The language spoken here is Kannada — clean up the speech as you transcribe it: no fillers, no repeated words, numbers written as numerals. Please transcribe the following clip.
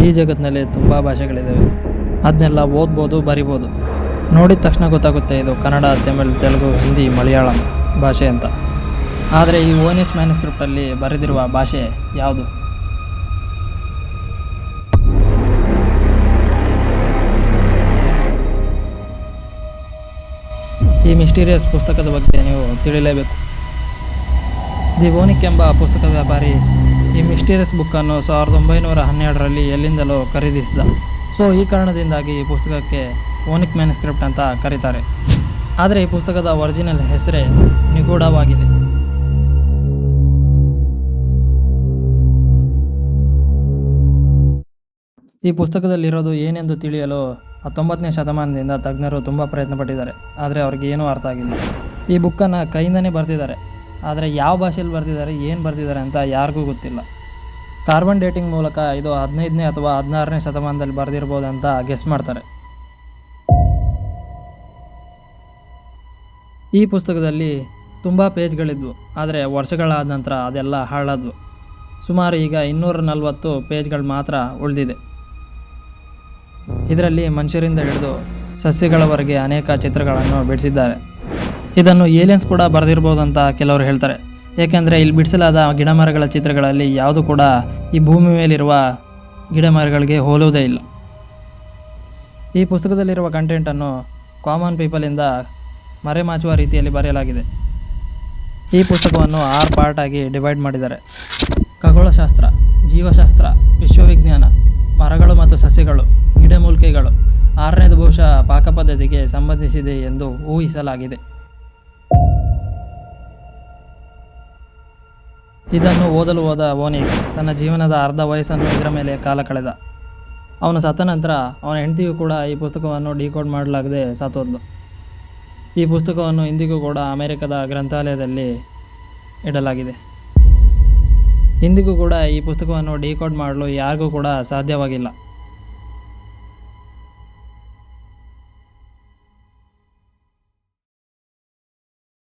ಈ ಜಗತ್ತಿನಲ್ಲಿ ತುಂಬ ಭಾಷೆಗಳಿದ್ದಾವೆ. ಅದನ್ನೆಲ್ಲ ಓದ್ಬೋದು, ಬರಿಬೋದು. ನೋಡಿದ ತಕ್ಷಣ ಗೊತ್ತಾಗುತ್ತೆ ಇದು ಕನ್ನಡ, ತಮಿಳ್, ತೆಲುಗು, ಹಿಂದಿ, ಮಲಯಾಳಂ ಭಾಷೆ ಅಂತ. ಆದರೆ ಈ ಓನಿಶ್ ಮ್ಯಾನುಸ್ಕ್ರಿಪ್ಟಲ್ಲಿ ಬರೆದಿರುವ ಭಾಷೆ ಯಾವುದು? ಈ ಮಿಸ್ಟೀರಿಯಸ್ ಪುಸ್ತಕದ ಬಗ್ಗೆ ನೀವು ತಿಳಿಯಲೇಬೇಕು. ದಿ ವೋನಿಕ್ ಎಂಬ ಪುಸ್ತಕ ವ್ಯಾಪಾರಿ ಈ ಮಿಸ್ಟೀರಿಯಸ್ ಬುಕ್ಕನ್ನು 1912ರಲ್ಲಿ ಎಲ್ಲಿಂದಲೋ ಖರೀದಿಸಿದ. ಸೊ ಈ ಕಾರಣದಿಂದಾಗಿ ಈ ಪುಸ್ತಕಕ್ಕೆ ವೋನಿಕ್ ಮ್ಯಾನುಸ್ಕ್ರಿಪ್ಟ್ ಅಂತ ಕರೀತಾರೆ. ಆದರೆ ಈ ಪುಸ್ತಕದ ಒರಿಜಿನಲ್ ಹೆಸರೇ ನಿಗೂಢವಾಗಿದೆ. ಈ ಪುಸ್ತಕದಲ್ಲಿರೋದು ಏನೆಂದು ತಿಳಿಯಲು 19ನೇ ಶತಮಾನದಿಂದ ತಜ್ಞರು ತುಂಬ ಪ್ರಯತ್ನ ಪಟ್ಟಿದ್ದಾರೆ. ಆದರೆ ಅವ್ರಿಗೆ ಏನೂ ಅರ್ಥ ಆಗಿಲ್ಲ. ಈ ಬುಕ್ಕನ್ನು ಕೈಯಿಂದನೇ ಬರೆದಿದ್ದಾರೆ. ಆದರೆ ಯಾವ ಭಾಷೆಯಲ್ಲಿ ಬರೆದಿದ್ದಾರೆ, ಏನು ಬರೆದಿದ್ದಾರೆ ಅಂತ ಯಾರಿಗೂ ಗೊತ್ತಿಲ್ಲ. ಕಾರ್ಬನ್ ಡೇಟಿಂಗ್ ಮೂಲಕ ಇದು 15ನೇ ಅಥವಾ 16ನೇ ಶತಮಾನದಲ್ಲಿ ಬರೆದಿರ್ಬೋದು ಅಂತ ಗೆಸ್ ಮಾಡ್ತಾರೆ. ಈ ಪುಸ್ತಕದಲ್ಲಿ ತುಂಬ ಪೇಜ್ಗಳಿದ್ವು. ಆದರೆ ವರ್ಷಗಳಾದ ನಂತರ ಅದೆಲ್ಲ ಹಾಳಾದವು. ಸುಮಾರು ಈಗ 240 ಪೇಜ್ಗಳು ಮಾತ್ರ ಉಳಿದಿದೆ. ಇದರಲ್ಲಿ ಮನುಷ್ಯರಿಂದ ಹಿಡಿದು ಸಸ್ಯಗಳವರೆಗೆ ಅನೇಕ ಚಿತ್ರಗಳನ್ನು ಬಿಡಿಸಿದ್ದಾರೆ. ಇದನ್ನು ಏಲಿಯನ್ಸ್ ಕೂಡ ಬರೆದಿರ್ಬೋದು ಅಂತ ಕೆಲವರು ಹೇಳ್ತಾರೆ. ಏಕೆಂದರೆ ಇಲ್ಲಿ ಬಿಡಿಸಲಾದ ಗಿಡಮರಗಳ ಚಿತ್ರಗಳಲ್ಲಿ ಯಾವುದು ಕೂಡ ಈ ಭೂಮಿ ಮೇಲಿರುವ ಗಿಡಮರಗಳಿಗೆ ಹೋಲುವುದೇ ಇಲ್ಲ. ಈ ಪುಸ್ತಕದಲ್ಲಿರುವ ಕಂಟೆಂಟನ್ನು ಕಾಮನ್ ಪೀಪಲಿಂದ ಮರೆಮಾಚುವ ರೀತಿಯಲ್ಲಿ ಬರೆಯಲಾಗಿದೆ. ಈ ಪುಸ್ತಕವನ್ನು 6 ಪಾರ್ಟ್ ಆಗಿ ಡಿವೈಡ್ ಮಾಡಿದ್ದಾರೆ. ಖಗೋಳಶಾಸ್ತ್ರ, ಜೀವಶಾಸ್ತ್ರ, ವಿಶ್ವವಿಜ್ಞಾನ, ಮರಗಳು ಮತ್ತು ಸಸ್ಯಗಳು, ಗಿಡಮೂಲಿಕೆಗಳು. 6ನೇದು ಬಹುಶಃ ಪಾಕಪದ್ಧತಿಗೆ ಸಂಬಂಧಿಸಿದೆ ಎಂದು ಊಹಿಸಲಾಗಿದೆ. ಇದನ್ನು ಓದಲು ಹೋದ ವೋನಿಕ್ ತನ್ನ ಜೀವನದ ಅರ್ಧ ವಯಸ್ಸನ್ನು ಇದರ ಮೇಲೆ ಕಾಲ ಕಳೆದ. ಅವನು ಸತ್ತ ನಂತರ ಅವನ ಹೆಂಡತಿಯು ಕೂಡ ಈ ಪುಸ್ತಕವನ್ನು ಡಿಕೋಡ್ ಮಾಡಲಾಗದೆ ಸತ್ತೋದ್ಲು. ಈ ಪುಸ್ತಕವನ್ನು ಇಂದಿಗೂ ಕೂಡ ಅಮೆರಿಕದ ಗ್ರಂಥಾಲಯದಲ್ಲಿ ಇಡಲಾಗಿದೆ. ಇಂದಿಗೂ ಕೂಡ ಈ ಪುಸ್ತಕವನ್ನು ಡಿಕೋಡ್ ಮಾಡಲು ಯಾರಿಗೂ ಕೂಡ ಸಾಧ್ಯವಾಗಿಲ್ಲ.